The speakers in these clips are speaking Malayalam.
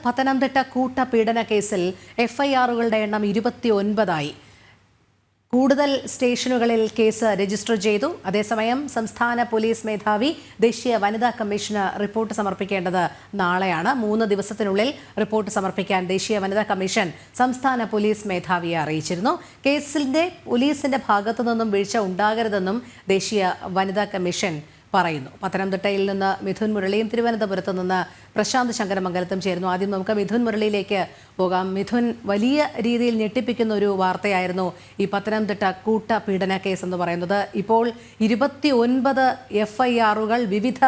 പത്തനംതിട്ട കൂട്ടപീഡന കേസിൽ എഫ്ഐആറുകളുടെ എണ്ണം 29ആയി. കൂടുതൽ സ്റ്റേഷനുകളിൽ കേസ് രജിസ്റ്റർ ചെയ്തു. അതേസമയം സംസ്ഥാന പോലീസ് മേധാവി ദേശീയ വനിതാ കമ്മീഷന് റിപ്പോർട്ട് സമർപ്പിക്കേണ്ടത് നാളെയാണ്. 3 ദിവസത്തിനുള്ളിൽ റിപ്പോർട്ട് സമർപ്പിക്കാൻ ദേശീയ വനിതാ കമ്മീഷൻ സംസ്ഥാന പോലീസ് മേധാവിയെ അറിയിച്ചിരുന്നു. കേസിന്റെ പോലീസിന്റെ ഭാഗത്തു നിന്നും വീഴ്ച ഉണ്ടാകരുതെന്നും ദേശീയ വനിതാ കമ്മീഷൻ പറയുന്നു. പത്തനംതിട്ടയിൽ നിന്ന് മിഥുൻ മുരളിയും തിരുവനന്തപുരത്ത് നിന്ന് പ്രശാന്ത് ശങ്കരമംഗലത്തും ചേരുന്നു. ആദ്യം നമുക്ക് മിഥുൻ മുരളിയിലേക്ക് പോകാം. മിഥുൻ, വലിയ രീതിയിൽ ഞെട്ടിപ്പിക്കുന്ന ഒരു വാർത്തയായിരുന്നു ഈ പത്തനംതിട്ട കൂട്ടപീഡന കേസ് എന്ന് പറയുന്നത്. ഇപ്പോൾ 29 എഫ്ഐആറുകൾ വിവിധ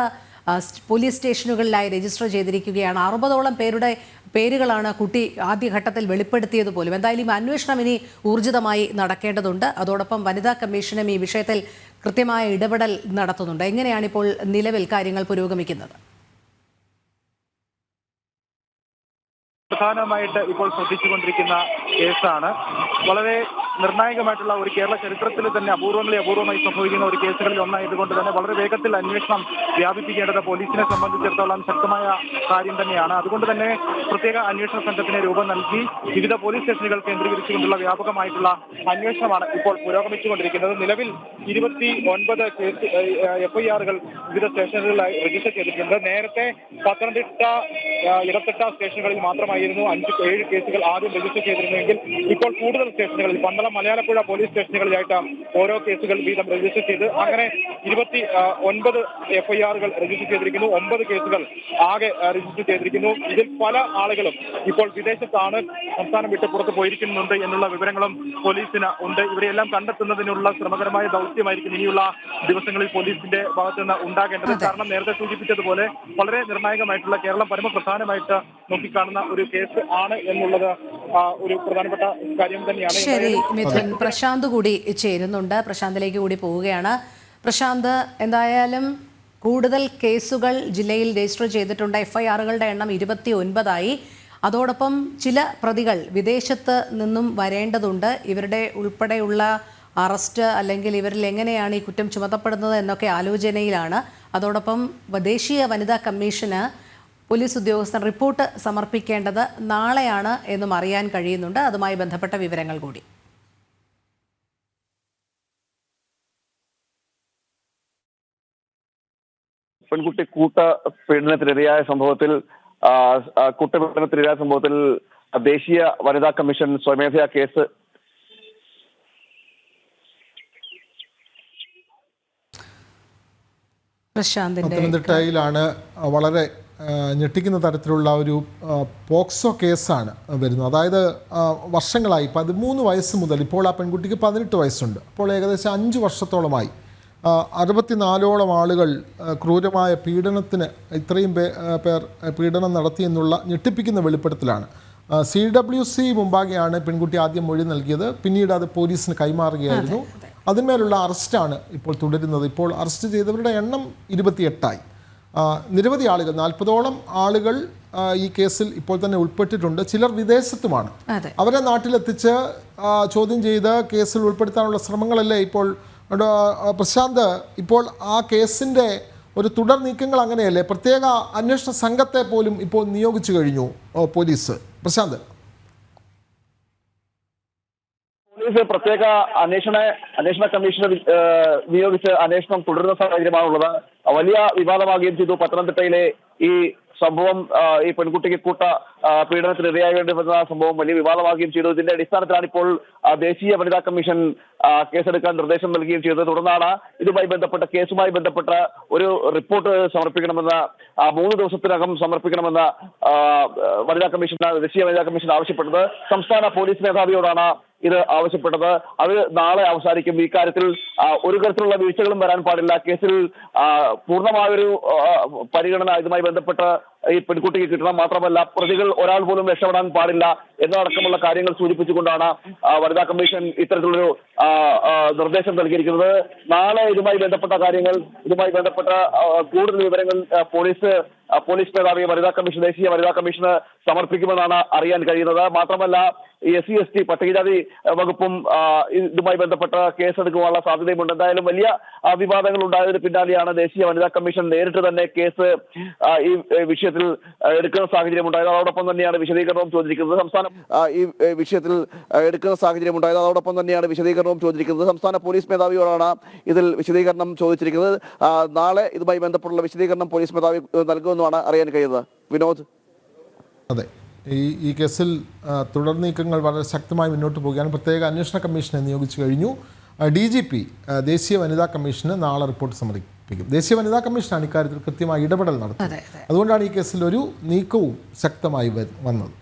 പോലീസ് സ്റ്റേഷനുകളിലായി രജിസ്റ്റർ ചെയ്തിരിക്കുകയാണ്. 60ഓളം പേരുടെ പേരുകളാണ് കുട്ടി ആദ്യഘട്ടത്തിൽ വെളിപ്പെടുത്തിയത് പോലും. എന്തായാലും അന്വേഷണം ഇനി ഊർജിതമായി നടക്കേണ്ടതുണ്ട്. അതോടൊപ്പം വനിതാ കമ്മീഷനും ഈ വിഷയത്തിൽ കൃത്യമായ ഇടപെടൽ നടത്തുന്നുണ്ട്. എങ്ങനെയാണ് ഇപ്പോൾ നിലവിൽ കാര്യങ്ങൾ പുരോഗമിക്കുന്നത്? പ്രധാനമായിട്ട് ഇപ്പോൾ ശ്രദ്ധിച്ചുകൊണ്ടിരിക്കുന്ന കേസാണ്. വളരെ നിർണായകമായിട്ടുള്ള ഒരു കേരള ചരിത്രത്തിൽ തന്നെ അപൂർവമായി സംഭവിക്കുന്ന ഒരു കേസുകളിൽ ഒന്നായതുകൊണ്ട് തന്നെ വളരെ വേഗത്തിൽ അന്വേഷണം വ്യാപിപ്പിക്കേണ്ടത് പോലീസിനെ സംബന്ധിച്ചിടത്തോളം ശക്തമായ കാര്യം തന്നെയാണ്. അതുകൊണ്ട് തന്നെ പ്രത്യേക അന്വേഷണ സംഘത്തിന് രൂപം നൽകി വിവിധ പോലീസ് സ്റ്റേഷനുകൾ കേന്ദ്രീകരിച്ചുകൊണ്ടുള്ള വ്യാപകമായിട്ടുള്ള അന്വേഷണമാണ് ഇപ്പോൾ പുരോഗമിച്ചുകൊണ്ടിരിക്കുന്നത്. നിലവിൽ 29 എഫ്ഐആറുകൾ വിവിധ സ്റ്റേഷനുകളിലായി രജിസ്റ്റർ ചെയ്തിട്ടുണ്ട്. നേരത്തെ പത്തനംതിട്ട, ഇടത്തട്ട സ്റ്റേഷനുകളിൽ മാത്രമായിരുന്നു 5-7 കേസുകൾ ആദ്യം രജിസ്റ്റർ ചെയ്തിരുന്നെങ്കിൽ ഇപ്പോൾ കൂടുതൽ സ്റ്റേഷനുകളിൽ പന്തളം, മലയാലപ്പുഴ പോലീസ് സ്റ്റേഷനുകളിലായിട്ട് ഓരോ കേസുകൾ വീതം രജിസ്റ്റർ ചെയ്ത് അങ്ങനെ 29 എഫ്ഐആറുകൾ രജിസ്റ്റർ ചെയ്തിരിക്കുന്നു. 9 കേസുകൾ ആകെ രജിസ്റ്റർ ചെയ്തിരിക്കുന്നു. ഇതിൽ പല ആളുകളും ഇപ്പോൾ വിദേശത്താണ്, സംസ്ഥാനം വിട്ട് പുറത്ത് പോയിരിക്കുന്നുണ്ട് എന്നുള്ള വിവരങ്ങളും പോലീസിന് ഉണ്ട്. ഇവരെല്ലാം കണ്ടെത്തുന്നതിനുള്ള ശ്രമകരമായ ദൗത്യമായിരിക്കും ഇനിയുള്ള ദിവസങ്ങളിൽ പോലീസിന്റെ ഭാഗത്ത് നിന്ന് ഉണ്ടാകേണ്ടത്. കാരണം നേരത്തെ സൂചിപ്പിച്ചതുപോലെ വളരെ നിർണായകമായിട്ടുള്ള കേരളം പരമപ്രധാനമായിട്ട് നോക്കിക്കാണുന്ന ഒരു കേസ് ആണ് എന്നുള്ളത് ഒരു പ്രധാനപ്പെട്ട കാര്യം തന്നെയാണ്. ശരി മിഥുൻ, പ്രശാന്ത് കൂടി ചേരുന്നുണ്ട്. പ്രശാന്തിലേക്ക് കൂടി പോവുകയാണ്. പ്രശാന്ത്, എന്തായാലും കൂടുതൽ കേസുകൾ ജില്ലയിൽ രജിസ്റ്റർ ചെയ്തിട്ടുണ്ട്. എഫ്ഐആറുകളുടെ എണ്ണം 29ആയി. അതോടൊപ്പം ചില പ്രതികൾ വിദേശത്ത് നിന്നും വരേണ്ടതുണ്ട്. ഇവരുടെ ഉൾപ്പെടെയുള്ള അറസ്റ്റ് അല്ലെങ്കിൽ ഇവരിൽ എങ്ങനെയാണ് ഈ കുറ്റം ചുമത്തപ്പെടുന്നത് എന്നൊക്കെ ആലോചനയിലാണ്. അതോടൊപ്പം ദേശീയ വനിതാ കമ്മീഷന് പോലീസ് ഉദ്യോഗസ്ഥർ റിപ്പോർട്ട് സമർപ്പിക്കേണ്ടത് നാളെയാണ് എന്നും അറിയാൻ കഴിയുന്നുണ്ട്. അതുമായി ബന്ധപ്പെട്ട വിവരങ്ങൾ കൂടി. പെൺകുട്ടി കൂട്ടപീഡനത്തിനിരയായ സംഭവത്തിൽ ദേശീയ വനിതാ കമ്മീഷൻ സ്വമേധയാ കേസ് പത്തനംതിട്ടയിലാണ് വളരെ ഞെട്ടിക്കുന്ന തരത്തിലുള്ള ഒരു പോക്സോ കേസാണ് വരുന്നത്. അതായത് വർഷങ്ങളായി 13 വയസ്സ് മുതൽ ഇപ്പോൾ ആ പെൺകുട്ടിക്ക് 18 വയസ്സുണ്ട്. അപ്പോൾ ഏകദേശം 5 വർഷത്തോളമായി 64ഓളം ആളുകൾ ക്രൂരമായ പീഡനത്തിന് ഇത്രയും പേർ പീഡനം നടത്തിയെന്നുള്ള ഞെട്ടിപ്പിക്കുന്ന വെളിപ്പെടുത്തലാണ്. CWC മുമ്പാകെയാണ് പെൺകുട്ടി ആദ്യം മൊഴി നൽകിയത്. പിന്നീട് അത് പോലീസിന് കൈമാറുകയായിരുന്നു. അതിന്മേലുള്ള അറസ്റ്റാണ് ഇപ്പോൾ തുടരുന്നത്. ഇപ്പോൾ അറസ്റ്റ് ചെയ്തവരുടെ എണ്ണം 28ആയി. നിരവധി ആളുകൾ, 40ഓളം ആളുകൾ ഈ കേസിൽ ഇപ്പോൾ തന്നെ ഉൾപ്പെട്ടിട്ടുണ്ട്. ചിലർ വിദേശത്തുമാണ്. അവരെ നാട്ടിലെത്തിച്ച് ചോദ്യം ചെയ്ത് കേസിൽ ഉൾപ്പെടുത്താനുള്ള ശ്രമങ്ങളല്ലേ ഇപ്പോൾ. പ്രശാന്ത്, ഇപ്പോൾ ആ കേസിൻ്റെ ഒരു തുടർ നീക്കങ്ങൾ അങ്ങനെയല്ലേ? പ്രത്യേക അന്വേഷണ സംഘത്തെ പോലും ഇപ്പോൾ നിയോഗിച്ചു കഴിഞ്ഞു പോലീസ്. പ്രശാന്ത്, പോലീസ് പ്രത്യേക അന്വേഷണ കമ്മീഷനെ നിയോഗിച്ച് അന്വേഷണം തുടരുന്ന സാഹചര്യമാണുള്ളത്. വലിയ വിവാദമാകുകയും ചെയ്തു. പത്തനംതിട്ടയിലെ ഈ സംഭവം, ഈ പെൺകുട്ടിക്ക് പീഡനത്തിന് ഇരയാകേണ്ടി വന്ന സംഭവം വലിയ വിവാദമാകുകയും ചെയ്തു. ഇതിന്റെ അടിസ്ഥാനത്തിലാണ് ഇപ്പോൾ ദേശീയ വനിതാ കമ്മീഷൻ കേസെടുക്കാൻ നിർദ്ദേശം നൽകുകയും ചെയ്തത്. തുടർന്നാണ് കേസുമായി ബന്ധപ്പെട്ട ഒരു റിപ്പോർട്ട് സമർപ്പിക്കണമെന്ന് 3 ദിവസത്തിനകം സമർപ്പിക്കണമെന്ന് ദേശീയ വനിതാ കമ്മീഷൻ ആവശ്യപ്പെട്ടത്. സംസ്ഥാന പോലീസ് മേധാവിയോടാണ് ഇത് ആവശ്യപ്പെട്ടത്. അത് നാളെ അവസാനിക്കും. ഈ കാര്യത്തിൽ ഒരു തരത്തിലുള്ള വീഴ്ചകളും വരാൻ പാടില്ല. കേസിൽ പൂർണ്ണമായൊരു പരിഗണന ഇതുമായി ബന്ധപ്പെട്ട് ഈ പെൺകുട്ടിക്ക് കിട്ടണം. മാത്രമല്ല, പ്രതികൾ ഒരാൾ പോലും രക്ഷപ്പെടാൻ പാടില്ല എന്നതടക്കമുള്ള കാര്യങ്ങൾ സൂചിപ്പിച്ചുകൊണ്ടാണ് വനിതാ കമ്മീഷൻ ഇത്തരത്തിലൊരു നിർദ്ദേശം നൽകിയിരിക്കുന്നത്. നാളെ ഇതുമായി ബന്ധപ്പെട്ട കൂടുതൽ വിവരങ്ങൾ പോലീസ് മേധാവി ദേശീയ വനിതാ കമ്മീഷന് സമർപ്പിക്കുമെന്നാണ് അറിയാൻ കഴിയുന്നത്. മാത്രമല്ല, SC/ST പട്ടികജാതി വകുപ്പും ഇതുമായി ബന്ധപ്പെട്ട കേസെടുക്കുവാനുള്ള സാധ്യതയുമുണ്ട്. എന്തായാലും വലിയ വിവാദങ്ങൾ ഉണ്ടായതിന് പിന്നാലെയാണ് ദേശീയ വനിതാ കമ്മീഷൻ നേരിട്ട് തന്നെ കേസ് ഈ വിഷയത്തിൽ എടുക്കുന്ന സാഹചര്യം ഉണ്ടായത്. അതോടൊപ്പം തന്നെയാണ് വിശദീകരണവും ചോദിച്ചിരിക്കുന്നത്. ഈ വിഷയത്തിൽ എടുക്കുന്ന സാഹചര്യം ഉണ്ടായത്. അതോടൊപ്പം തന്നെയാണ് വിശദീകരണവും ചോദിച്ചിരിക്കുന്നത്. സംസ്ഥാന പോലീസ് മേധാവിയോടാണ് ഇതിൽ വിശദീകരണം ചോദിച്ചിരിക്കുന്നത്. നാളെ ഇതുമായി ബന്ധപ്പെട്ടുള്ള വിശദീകരണം പോലീസ് മേധാവി നൽകുമെന്നാണ് അറിയാൻ കഴിയുന്നത്. വിനോദ്. അതെ, ഈ കേസിൽ തുടർ നീക്കങ്ങൾ വളരെ ശക്തമായി മുന്നോട്ട് പോവുകയാണ്. പ്രത്യേക അന്വേഷണ കമ്മീഷനെ നിയോഗിച്ചു കഴിഞ്ഞു. DGP ദേശീയ വനിതാ കമ്മീഷന് നാളെ റിപ്പോർട്ട് സമർപ്പിക്കും. ദേശീയ വനിതാ കമ്മീഷനാണ് ഇക്കാര്യത്തിൽ കൃത്യമായി ഇടപെടൽ നടത്തുന്നത്. അതുകൊണ്ടാണ് ഈ കേസിൽ ഒരു നീക്കവും ശക്തമായി വന്നത്.